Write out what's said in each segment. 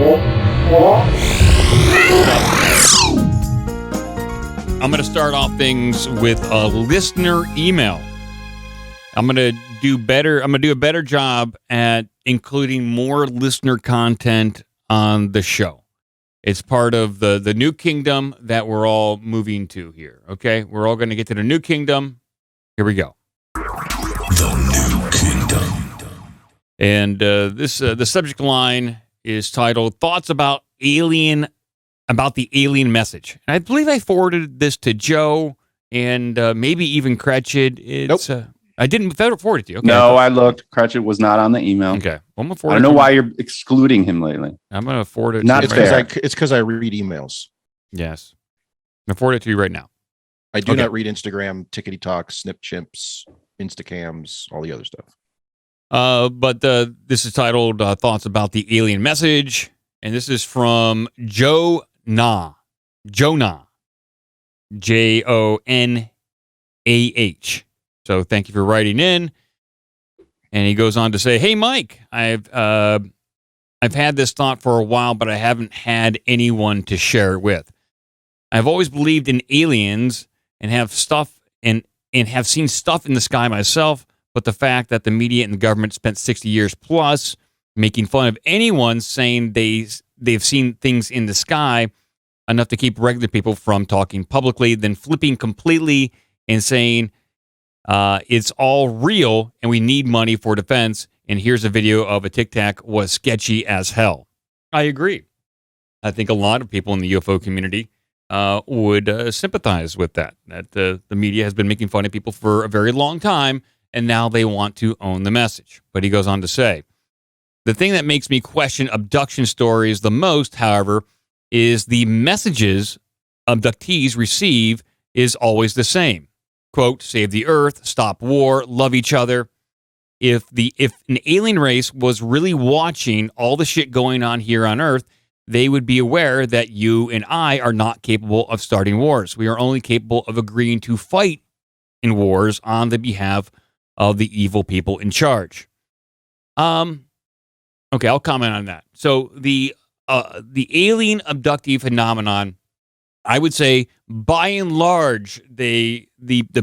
I'm going to start off things with a listener email. I'm going to do a better job at including more listener content on the show. It's part of the new kingdom that we're all moving to here. Okay, we're all going to get to the new kingdom. Here we go. The new kingdom. And the subject line is titled "Thoughts about the alien message." And I believe I forwarded this to Joe and maybe even Cratchit. Nope. I didn't forward it to you. Okay, no, I looked. Cratchit was not on the email. Okay. Well, I'm gonna forward I don't know why you're excluding him lately. I'm going to forward it. Not fair. It's because I read emails. Yes. I'm going to forward it to you right now. I do not read Instagram, Tickety Talk, Snip Chimps, Instacams, all the other stuff. But this is titled "Thoughts about the Alien Message," and this is from Jonah, Jonah, So thank you for writing in. And he goes on to say, "Hey, Mike, I've had this thought for a while, but I haven't had anyone to share it with. I've always believed in aliens and have have seen stuff in the sky myself, but the fact that the media and the government spent 60 years plus making fun of anyone saying they've seen things in the sky enough to keep regular people from talking publicly, then flipping completely and saying it's all real and we need money for defense, and here's a video of a Tic Tac was sketchy as hell." I agree. I think a lot of people in the UFO community would sympathize with that the media has been making fun of people for a very long time, and now they want to own the message. But he goes on to say, "The thing that makes me question abduction stories the most, however, is the messages abductees receive is always the same. Quote, save the earth, stop war, love each other. If an alien race was really watching all the shit going on here on Earth, they would be aware that you and I are not capable of starting wars. We are only capable of agreeing to fight in wars on the behalf of the evil people in charge." Okay, I'll comment on that. So the alien abductee phenomenon, I would say, by and large, the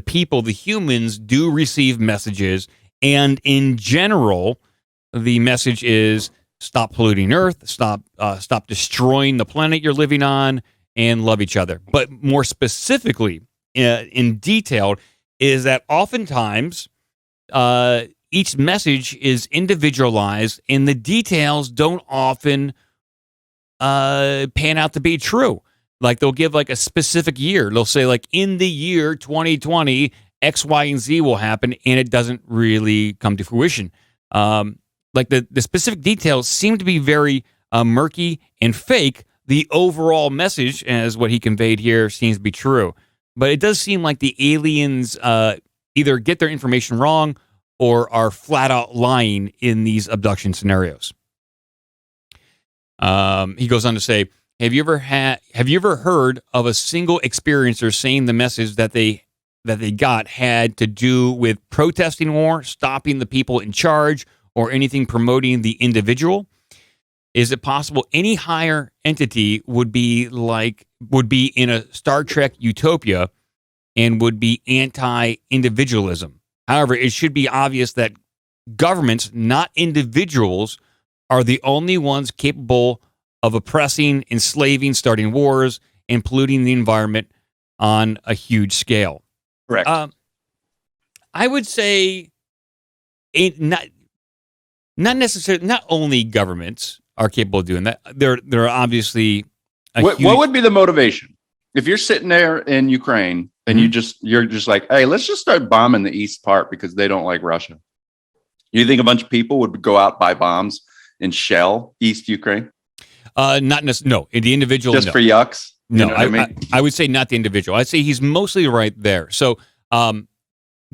people, the humans, do receive messages, and in general, the message is stop polluting Earth, stop destroying the planet you're living on, and love each other. But more specifically, in detail, is that oftentimes each message is individualized, and the details don't often pan out to be true. Like they'll give like a specific year. They'll say like in the year 2020, X, Y, and Z will happen, and it doesn't really come to fruition. Like the specific details seem to be very murky and fake. The overall message, as what he conveyed here, seems to be true. But it does seem like the aliens either get their information wrong or are flat out lying in these abduction scenarios. He goes on to say, Have you ever heard of a single experiencer saying the message that they got had to do with protesting war, stopping the people in charge, or anything promoting the individual? Is it possible any higher entity would be in a Star Trek utopia and would be anti-individualism? However, it should be obvious that governments, not individuals, are the only ones capable of oppressing, enslaving, starting wars, and polluting the environment on a huge scale. Correct. I would say not necessarily. Not only governments are capable of doing that. There are obviously. What would be the motivation if you're sitting there in Ukraine and you're just like, hey, let's just start bombing the east part because they don't like Russia? You think a bunch of people would go out, buy bombs, and shell East Ukraine? Not necessarily. No, in the individual. Just for yucks? No, you know what I mean? I would say not the individual. I'd say he's mostly right there. So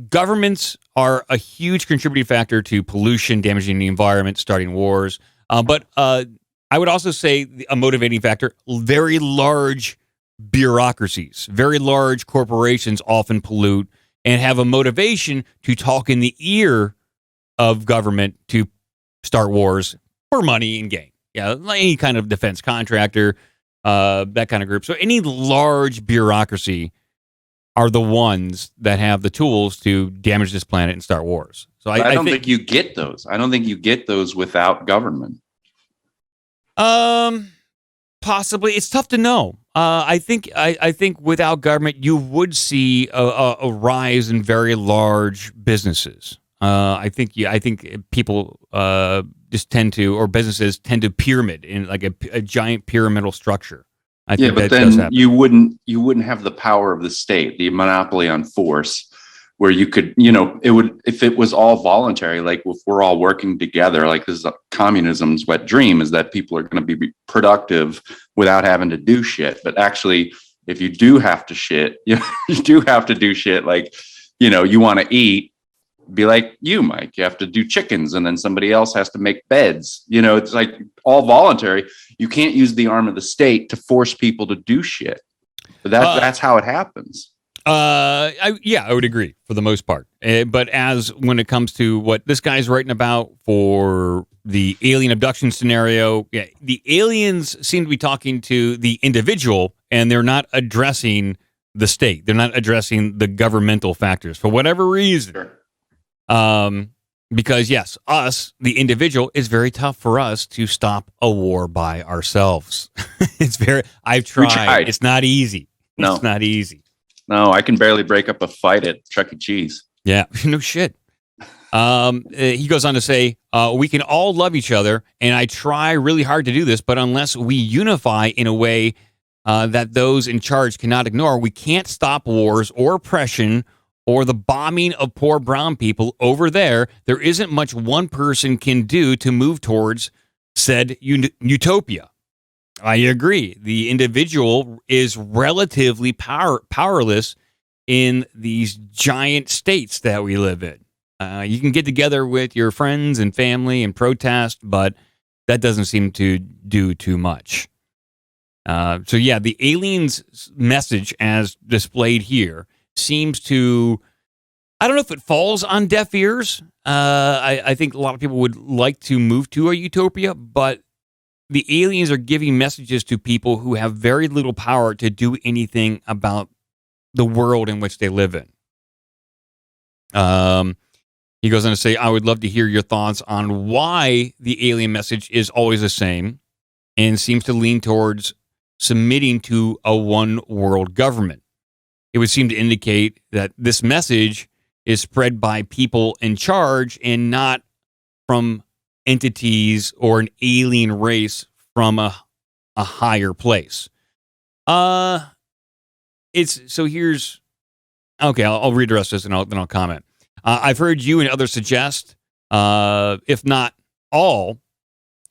governments are a huge contributing factor to pollution, damaging the environment, starting wars. But I would also say a motivating factor, very large bureaucracies, very large corporations often pollute and have a motivation to talk in the ear of government to start wars for money and gain. Yeah, like any kind of defense contractor, that kind of group. So any large bureaucracy are the ones that have the tools to damage this planet and start wars. So I don't think you get those. I don't think you get those without government. Possibly. It's tough to know. I think without government, you would see a rise in very large businesses. I think people just tend to, or businesses tend to pyramid in like a giant pyramidal structure. I think but then you wouldn't have the power of the state, the monopoly on force, where you could, it would, if it was all voluntary, like if we're all working together, like this is communism's wet dream, is that people are going to be productive without having to do shit. But actually, if you do have to shit, you do have to do shit. Like, you want to eat, be like you, Mike, you have to do chickens and then somebody else has to make beds. It's like all voluntary. You can't use the arm of the state to force people to do shit. But that's how it happens. I would agree for the most part. But when it comes to what this guy's writing about for the alien abduction scenario, the aliens seem to be talking to the individual and they're not addressing the state. They're not addressing the governmental factors for whatever reason. Sure. Because yes, the individual, is very tough for us to stop a war by ourselves. I've tried. It's not easy. No. It's not easy. No, I can barely break up a fight at Chuck E. Cheese. Yeah, no shit. He goes on to say, we can all love each other, and I try really hard to do this, but unless we unify in a way that those in charge cannot ignore, we can't stop wars or oppression or the bombing of poor brown people over there. There isn't much one person can do to move towards said utopia. I agree. The individual is relatively powerless in these giant states that we live in. You can get together with your friends and family and protest, but that doesn't seem to do too much. The aliens' message as displayed here seems to, I don't know if it falls on deaf ears. I think a lot of people would like to move to a utopia, but the aliens are giving messages to people who have very little power to do anything about the world in which they live in. He goes on to say, I would love to hear your thoughts on why the alien message is always the same and seems to lean towards submitting to a one world government. It would seem to indicate that this message is spread by people in charge and not from entities or an alien race from a higher place. I'll readdress this and then I'll comment. I've heard you and others suggest, if not all,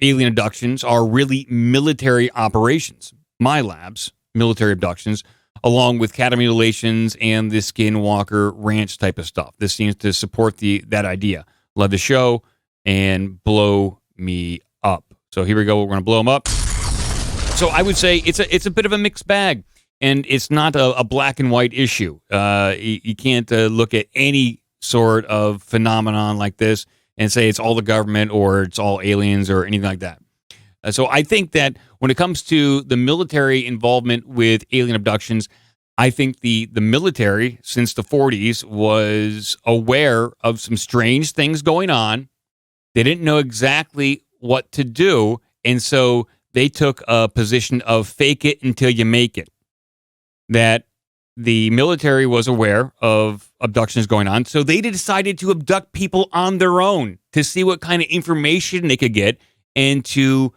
alien abductions are really military operations. My labs, military abductions, along with cattle mutilations and the Skinwalker Ranch type of stuff. This seems to support that idea. Love the show and blow me up. So here we go. We're going to blow them up. So I would say it's a bit of a mixed bag, and it's not a black and white issue. You can't look at any sort of phenomenon like this and say it's all the government or it's all aliens or anything like that. So I think that when it comes to the military involvement with alien abductions, I think the military since the 40s was aware of some strange things going on. They didn't know exactly what to do, and so they took a position of fake it until you make it. That the military was aware of abductions going on, so they decided to abduct people on their own to see what kind of information they could get and to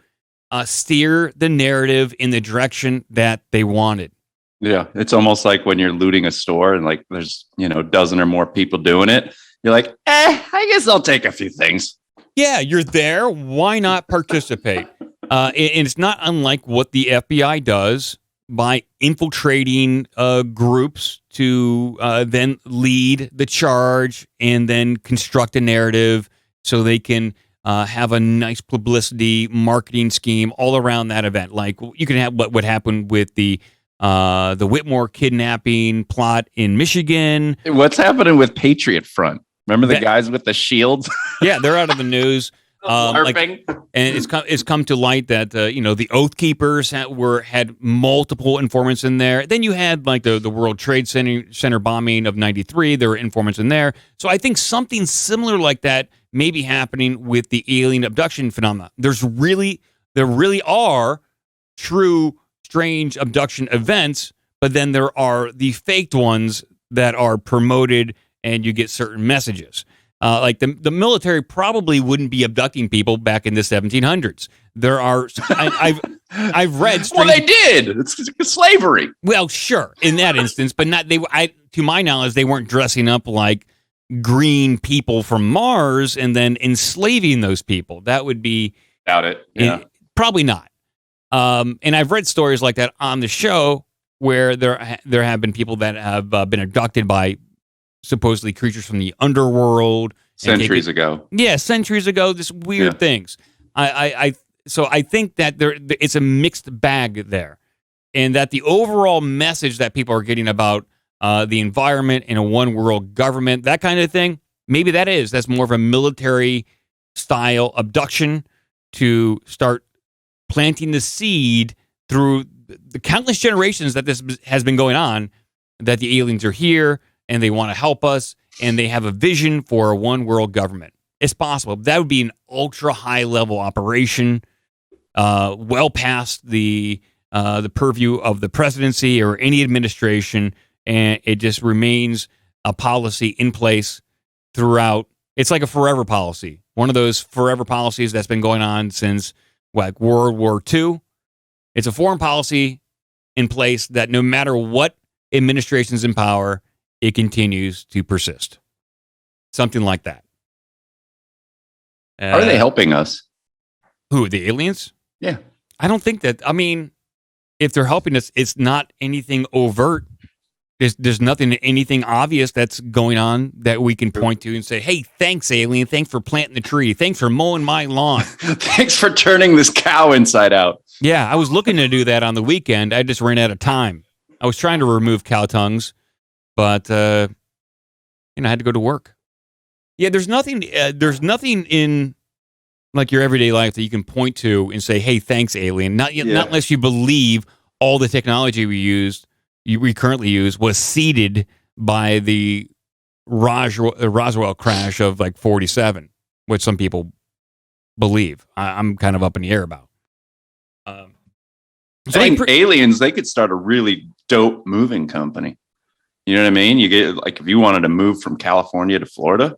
steer the narrative in the direction that they wanted. Yeah, it's almost like when you're looting a store and like there's, a dozen or more people doing it. You're like, I guess I'll take a few things. Yeah, you're there. Why not participate? And it's not unlike what the FBI does by infiltrating groups to then lead the charge and then construct a narrative so they can have a nice publicity marketing scheme all around that event. Like you can have what happened with the Whitmore kidnapping plot in Michigan. What's happening with Patriot Front? Remember the guys with the shields? Yeah, they're out of the news. LARPing. And it's come to light that the Oath Keepers had multiple informants in there. Then you had like the World Trade Center bombing of '93. There were informants in there. So I think something similar like that may be happening with the alien abduction phenomena. There really are true strange abduction events, but then there are the faked ones that are promoted, and you get certain messages. Like the military probably wouldn't be abducting people back in the 1700s. There are I've read. Well, they did. It's slavery. Well, sure, in that instance, but not they. To my knowledge, they weren't dressing up like green people from Mars and then enslaving those people. That would be Doubt it. Yeah. Probably not. And I've read stories like that on the show where there have been people that have been abducted by supposedly creatures from the underworld Centuries ago. Yeah, centuries ago. This weird things. So I think that it's a mixed bag there, and that the overall message that people are getting about the environment in a one world government, that kind of thing, maybe that's more of a military style abduction to start planting the seed through the countless generations that this has been going on, that the aliens are here and they want to help us and they have a vision for a one world government. It's possible. That would be an ultra high level operation, well past the purview of the presidency or any administration, and it just remains a policy in place throughout. It's like a forever policy, one of those forever policies that's been going on since like World War II. It's a foreign policy in place that no matter what administration's in power, it continues to persist. Something like that. Are they helping us? Who, the aliens? Yeah. I don't think that. I mean, if they're helping us, it's not anything overt. There's anything obvious that's going on that we can point to and say, hey, thanks, alien. Thanks for planting the tree. Thanks for mowing my lawn. Thanks for turning this cow inside out. Yeah, I was looking to do that on the weekend. I just ran out of time. I was trying to remove cow tongues, but I had to go to work. Yeah, there's nothing in like your everyday life that you can point to and say, hey, thanks, alien. Not unless you believe all the technology we currently use was seeded by the Roswell crash of like 47, which some people believe. I'm kind of up in the air about. I think aliens, they could start a really dope moving company. You know what I mean? You get like if you wanted to move from California to Florida.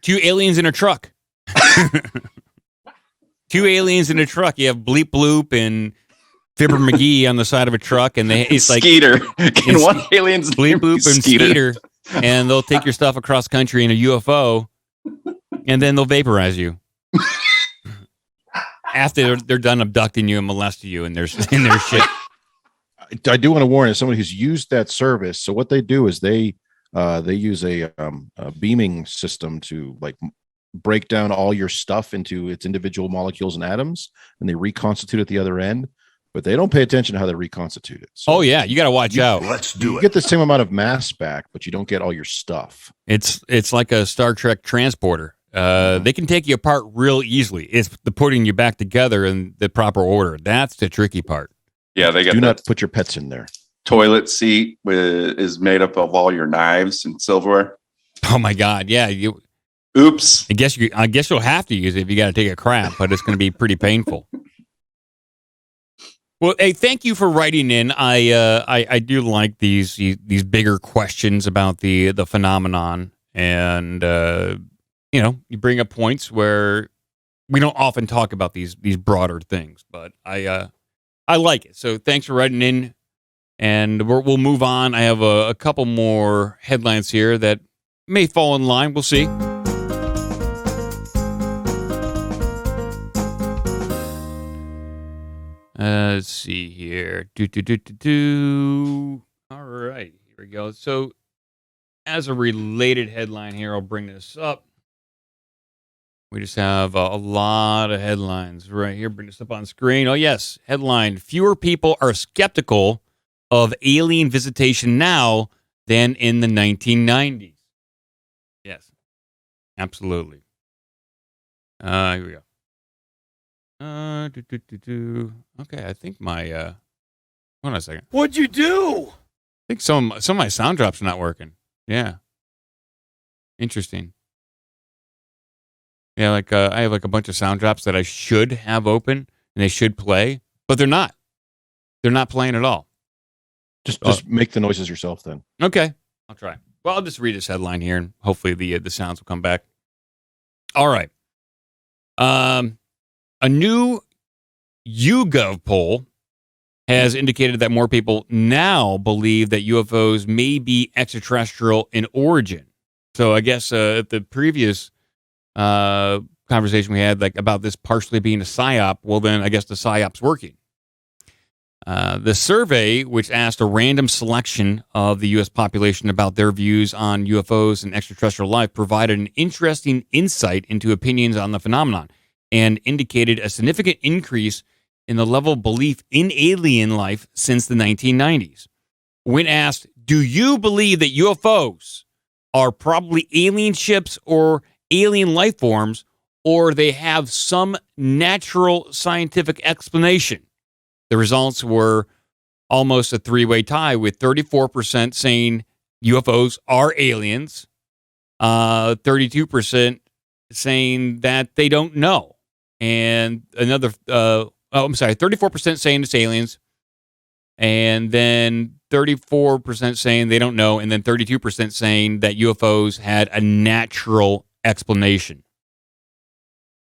Two aliens in a truck. Two aliens in a truck. You have Bleep Bloop and Fibber McGee on the side of a truck, and it's like Skeeter. Can one alien's Bleep Bloop and Skeeter, and they'll take your stuff across country in a UFO, and then they'll vaporize you after they're done abducting you and molesting you in their shit. I do want to warn as somebody who's used that service. So what they do is they use a beaming system to like break down all your stuff into its individual molecules and atoms, and they reconstitute at the other end. But they don't pay attention to how they reconstitute it. So you got to watch out. You get the same amount of mass back, but you don't get all your stuff. It's like a Star Trek transporter. They can take you apart real easily. It's the putting you back together in the proper order. That's the tricky part. Yeah, they got. Do not put your pets in there. Toilet seat is made up of all your knives and silverware. Oh my God! Yeah. Oops. I guess you'll have to use it if you got to take a crap, but it's going to be pretty painful. Well, hey, thank you for writing in. I do like these bigger questions about the phenomenon, and you bring up points where we don't often talk about these broader things, but I like it. So thanks for writing in, and we'll move on. I have a couple more headlines here that may fall in line. We'll see. Let's see here. All right, here we go. So, as a related headline here, I'll bring this up. We just have a lot of headlines right here. Bring this up on screen. Oh, yes. Headline: fewer people are skeptical of alien visitation now than in the 1990s. Yes, absolutely. Here we go. Okay, I think my hold on a second. What'd you do? I think some of my sound drops are not working. Yeah. Interesting. Yeah, like I have like a bunch of sound drops that I should have open and they should play, but they're not. They're not playing at all. Just make the noises yourself then. Okay, I'll try. Well, I'll just read this headline here, and hopefully the sounds will come back. All right. A new YouGov poll has indicated that more people now believe that UFOs may be extraterrestrial in origin. So I guess the previous conversation we had, like about this partially being a psyop, well, then I guess the psyop's working. The survey, which asked a random selection of the U.S. population about their views on UFOs and extraterrestrial life, provided an interesting insight into opinions on the phenomenon and indicated a significant increase in the level of belief in alien life since the 1990s. When asked, do you believe that UFOs are probably alien ships or alien life forms, or they have some natural scientific explanation? The results were almost a three-way tie, with 34% saying UFOs are aliens, 32% saying that they don't know, and another, 34% saying it's aliens, and then 34% saying they don't know, and then 32% saying that UFOs had a natural explanation.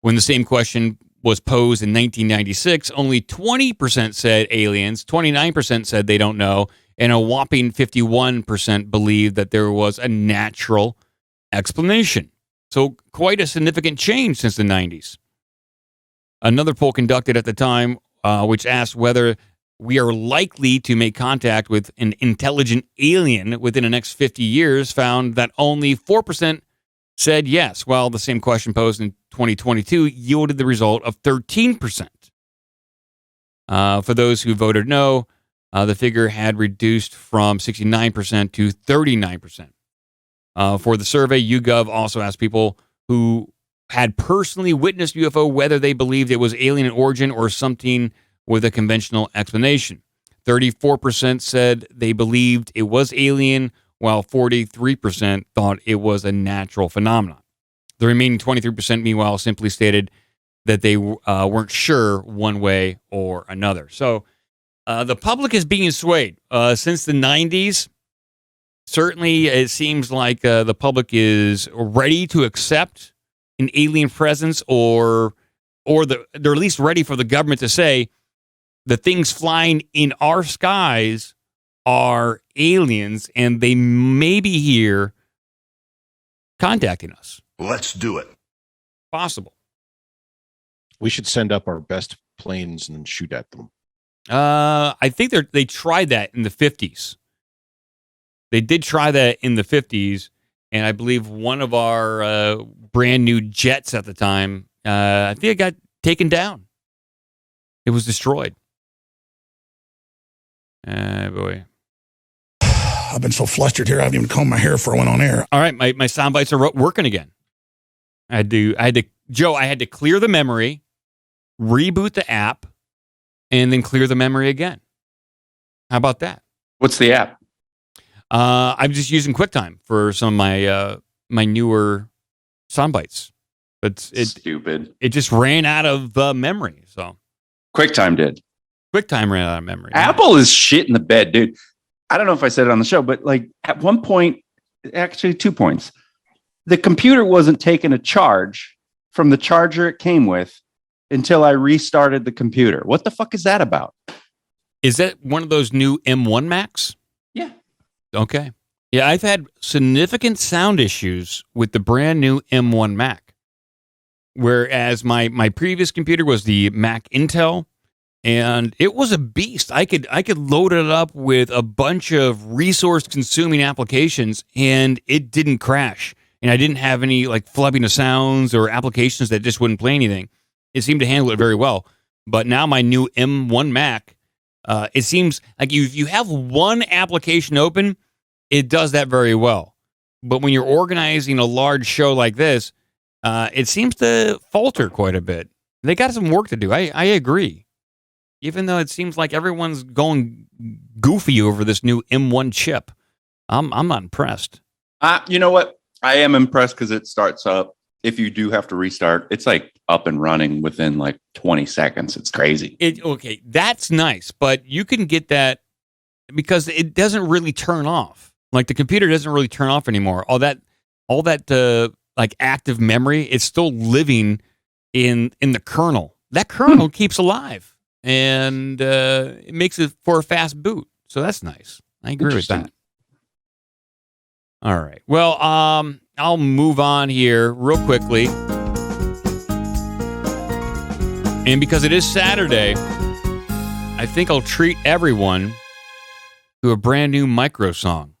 When the same question was posed in 1996, only 20% said aliens, 29% said they don't know, and a whopping 51% believed that there was a natural explanation. So quite a significant change since the 90s. Another poll conducted at the time, which asked whether we are likely to make contact with an intelligent alien within the next 50 years, found that only 4% said yes, while the same question posed in 2022 yielded the result of 13%. For those who voted no, the figure had reduced from 69% to 39%. For the survey, YouGov also asked people who had personally witnessed UFO whether they believed it was alien in origin or something with a conventional explanation. 34% said they believed it was alien, while 43% thought it was a natural phenomenon. The remaining 23%, meanwhile, simply stated that they weren't sure one way or another. So the public is being swayed. Since the 90s, certainly it seems like the public is ready to accept an alien presence, or they're at least ready for the government to say the things flying in our skies are aliens and they may be here contacting us. Let's do it. Possible. We should send up our best planes and shoot at them. I think they tried that in the 50s. They did try that in the 50s, and I believe one of our brand new jets at the time, I think it got taken down. It was destroyed. Boy. I've been so flustered here, I haven't even combed my hair before I went on air. All right, my sound bites are working again. I had to clear the memory, reboot the app, and then clear the memory again. How about that? What's the app? I'm just using QuickTime for some of my newer sound bites. But Stupid. It just ran out of memory. So QuickTime did. QuickTime ran out of memory. Apple is shit in the bed, dude. I don't know if I said it on the show, but like at one point, actually 2 points, the computer wasn't taking a charge from the charger it came with until I restarted the computer. What the fuck is that about? Is that one of those new M1 Macs? Yeah. Okay. Yeah, I've had significant sound issues with the brand new M1 Mac. Whereas my previous computer was the Mac Intel, and it was a beast. I could load it up with a bunch of resource-consuming applications, and it didn't crash. And I didn't have any like flubbing of sounds or applications that just wouldn't play anything. It seemed to handle it very well. But now my new M1 Mac, it seems like if you have one application open, it does that very well. But when you're organizing a large show like this, it seems to falter quite a bit. They got some work to do. I agree. Even though it seems like everyone's going goofy over this new M1 chip, I'm not impressed. You know what? I am impressed because it starts up. If you do have to restart, it's like up and running within like 20 seconds. It's crazy. Okay, that's nice, but you can get that because it doesn't really turn off. Like the computer doesn't really turn off anymore. All that like active memory, it's still living in the kernel. That kernel keeps alive, and it makes it for a fast boot. So that's nice. I agree with that. All right. Well, I'll move on here real quickly. And because it is Saturday, I think I'll treat everyone to a brand new micro song.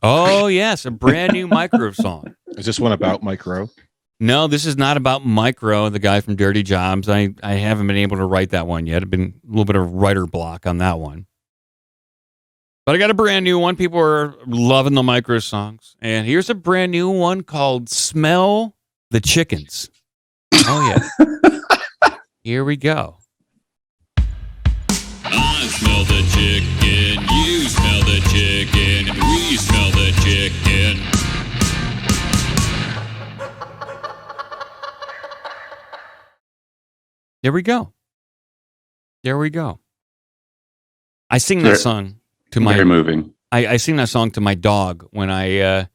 Oh, yes, a brand new micro song. Is this one about Micro? No, this is not about Micro, the guy from Dirty Jobs. I haven't been able to write that one yet. I've been a little bit of writer block on that one. But I got a brand new one. People are loving the micro songs. And here's a brand new one called Smell the Chickens. Oh, yeah. Here we go. I smell the chicken, you smell the chicken, and we smell the chicken. There we go. There we go. I sing that song to my... Very moving. I sing that song to my dog when I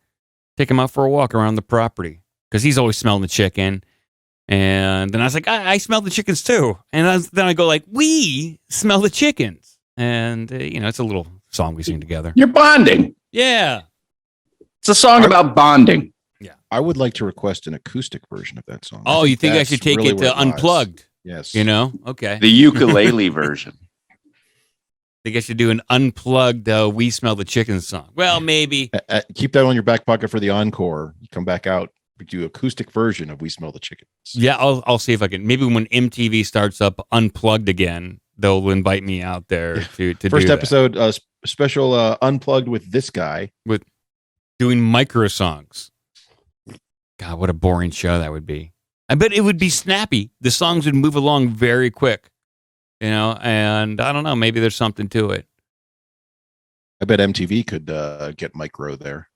take him out for a walk around the property because he's always smelling the chicken. And then I was like, I smell the chickens too. And then I go like, we smell the chickens. And, it's a little song we sing together. You're bonding. Yeah. It's a song about bonding. Yeah. I would like to request an acoustic version of that song. Oh, you think I should take really it unplugged? Yes. Okay. The ukulele version. Think I should do an unplugged We Smell the Chickens song. Well, maybe. Keep that on your back pocket for the encore. You come back out, we do acoustic version of We Smell the Chickens. Yeah, I'll see if I can. Maybe when MTV starts up Unplugged again, they'll invite me out there to First do episode, special Unplugged with this guy. with doing micro songs. God, what a boring show that would be. I bet it would be snappy. The songs would move along very quick, and I don't know, maybe there's something to it. I bet MTV could get Micro there.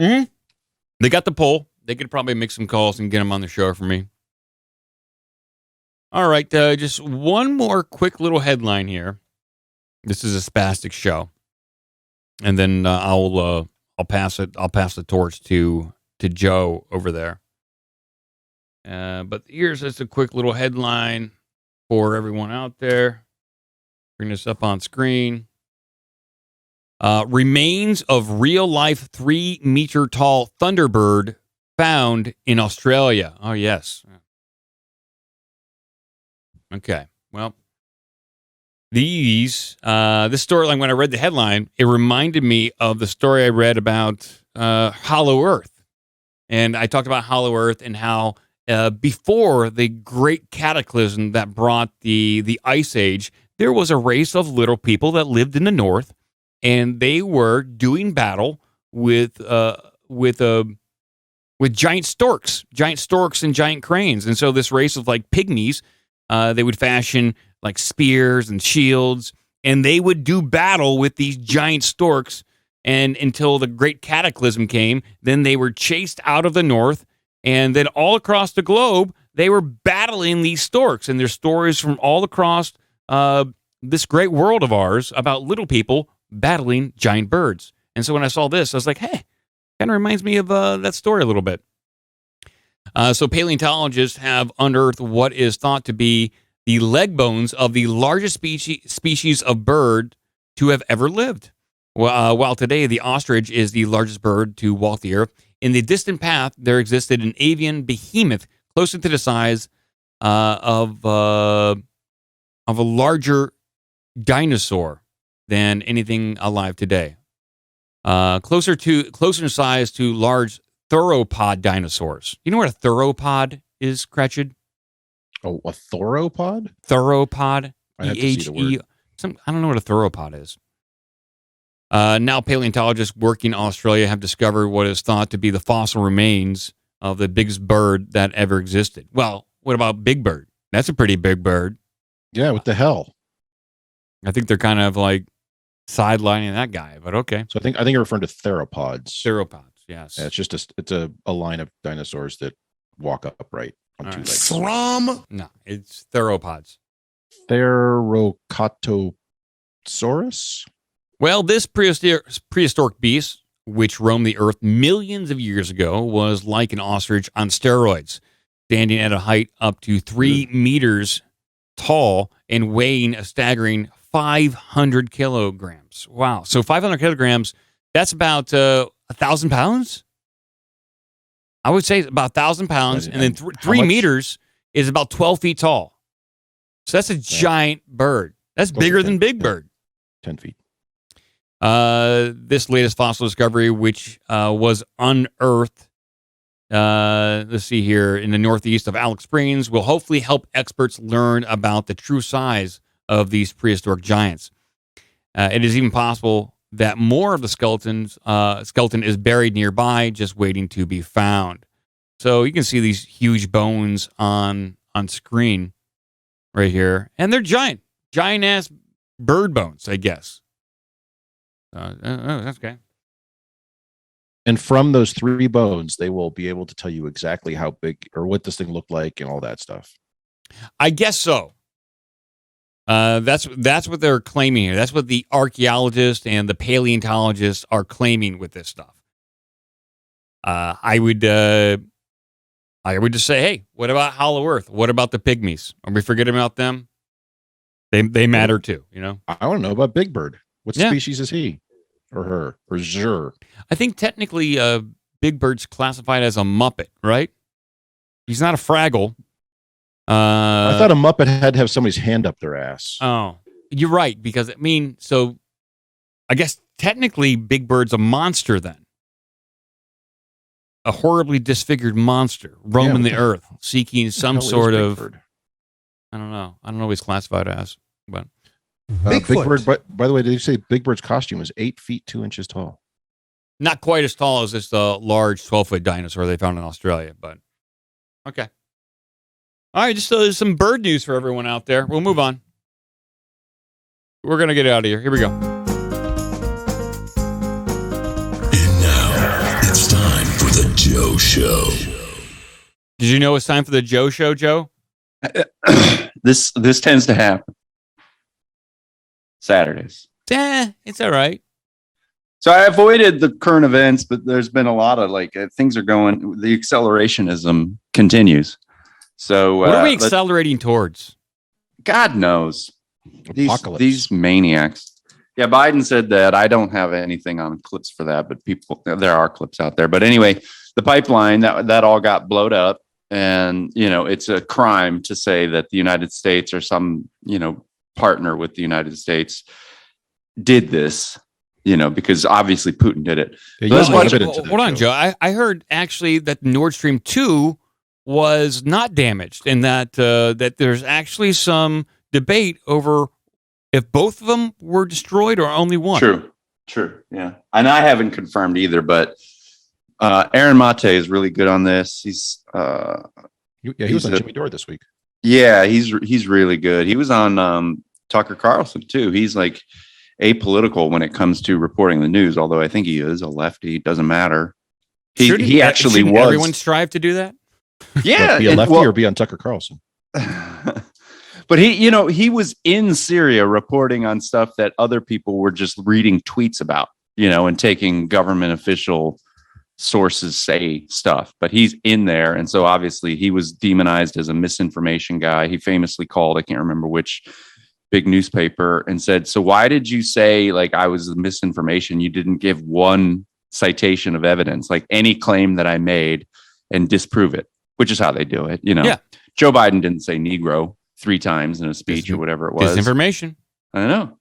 Mm-hmm. They got the poll. They could probably make some calls and get them on the show for me. All right, just one more quick little headline here. This is a spastic show, and then I'll pass it. I'll pass the torch to Joe over there. But here's just a quick little headline for everyone out there. Bring this up on screen. Remains of real-life 3-meter tall Thunderbird found in Australia. Oh, yes. Okay. Well, this storyline, when I read the headline, it reminded me of the story I read about Hollow Earth. And I talked about Hollow Earth and how before the great cataclysm that brought the Ice Age, there was a race of little people that lived in the north, and they were doing battle with giant storks and giant cranes. And so this race of like pygmies, they would fashion like spears and shields, and they would do battle with these giant storks. And until the great cataclysm came, then they were chased out of the north, and then all across the globe, they were battling these storks. And there's stories from all across this great world of ours about little people battling giant birds. And so when I saw this, I was like, hey, kind of reminds me of that story a little bit. So paleontologists have unearthed what is thought to be the leg bones of the largest species of bird to have ever lived. While today the ostrich is the largest bird to walk the earth, in the distant past there existed an avian behemoth closer to the size of a larger dinosaur than anything alive today. Closer in size to large theropod dinosaurs. You know what a theropod is, Cretched? Oh, a theropod? Theropod. I have to see the word. I don't know what a theropod is. Now paleontologists working in Australia have discovered what is thought to be the fossil remains of the biggest bird that ever existed. Well, what about Big Bird? That's a pretty big bird. Yeah, what the hell? I think they're kind of like sidelining that guy, but okay. So I think you're referring to theropods. Theropods, yes. Yeah, it's just it's a line of dinosaurs that walk upright on All two right. legs. From No, it's theropods. Therocatosaurus? Well, this prehistoric beast, which roamed the earth millions of years ago, was like an ostrich on steroids, standing at a height up to 3 meters tall and weighing a staggering 500 kilograms. Wow. So 500 kilograms, that's about 1,000 pounds? I would say about 1,000 pounds. And then 3 meters is about 12 feet tall. So that's a giant bird. That's bigger than Big Bird. 10 feet. This latest fossil discovery, which was unearthed, let's see here, in the northeast of Alex Springs, will hopefully help experts learn about the true size of these prehistoric giants. It is even possible that more of the skeleton is buried nearby, just waiting to be found. So you can see these huge bones on screen right here, and they're giant ass bird bones, I guess. That's okay. And from those 3 bones, they will be able to tell you exactly how big or what this thing looked like and all that stuff. I guess so. That's what they're claiming here. That's what the archaeologists and the paleontologists are claiming with this stuff. I would just say, hey, what about Hollow Earth? What about the pygmies? Are we forgetting about them? They matter too, you know. I want to know about Big Bird. What Yeah. species is he or her or zur? I think technically Big Bird's classified as a Muppet, right? He's not a Fraggle. I thought a Muppet had to have somebody's hand up their ass. Oh, you're right. Because, so I guess technically Big Bird's a monster then. A horribly disfigured monster roaming the earth, seeking some sort of, I don't know what he's classified as, but. Big Bird, by the way, did you say Big Bird's costume is 8 feet 2 inches tall? Not quite as tall as this large 12-foot dinosaur they found in Australia, but okay. All right, just some bird news for everyone out there. We'll move on. We're going to get out of here. Here we go. And now it's time for the Joe Show. Did you know it's time for the Joe Show, Joe? This tends to happen Saturdays. It's all right. So I avoided the current events, but there's been a lot of things are going. The accelerationism continues. So what are we accelerating towards? God knows. Apocalypse. These maniacs. Yeah, Biden said that. I don't have anything on clips for that, but there are clips out there. But anyway, the pipeline that all got blowed up, and it's a crime to say that the United States or some partner with the United States did this. Because obviously Putin did it. Yeah, hold on, Joe. I heard actually that Nord Stream 2 was not damaged, and that there's actually some debate over if both of them were destroyed or only one. True. Yeah. And I haven't confirmed either, but Aaron Mate is really good on this. He was on Jimmy Dore this week. Yeah, he's really good. He was on Tucker Carlson too. He's like apolitical when it comes to reporting the news, although I think he is a lefty. It doesn't matter. He actually was. Everyone strive to do that? Yeah. Be a lefty or be on Tucker Carlson. But he was in Syria reporting on stuff that other people were just reading tweets about, and taking government official sources say stuff. But he's in there. And so obviously he was demonized as a misinformation guy. He famously called, I can't remember which big newspaper, and said, so why did you say I was misinformation? You didn't give one citation of evidence, any claim that I made, and disprove it, which is how they do it. Yeah. Joe Biden didn't say Negro 3 times in a speech or whatever it was. Disinformation. I know.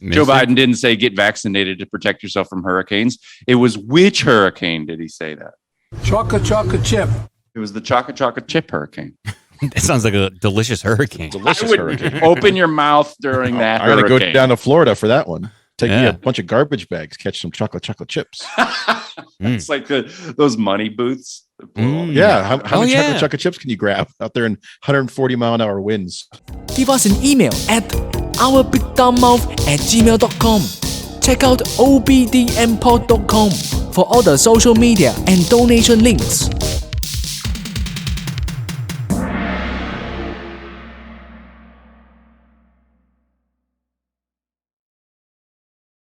Joe Biden didn't say get vaccinated to protect yourself from hurricanes. It was which hurricane did he say that? chocolate chip. It was the chocolate chip hurricane. That sounds like a delicious hurricane. Hurricane. Open your mouth during that. I gotta hurricane. go down to Florida for that one. Take me a bunch of garbage bags, catch some chocolate chips. It's like those money booths Yeah. How many yeah. chocolate chips can you grab out there in 140-mile-an-hour winds? Give us an email at ourbigdumbmouth@gmail.com. Check out obdmpod.com for all the social media and donation links.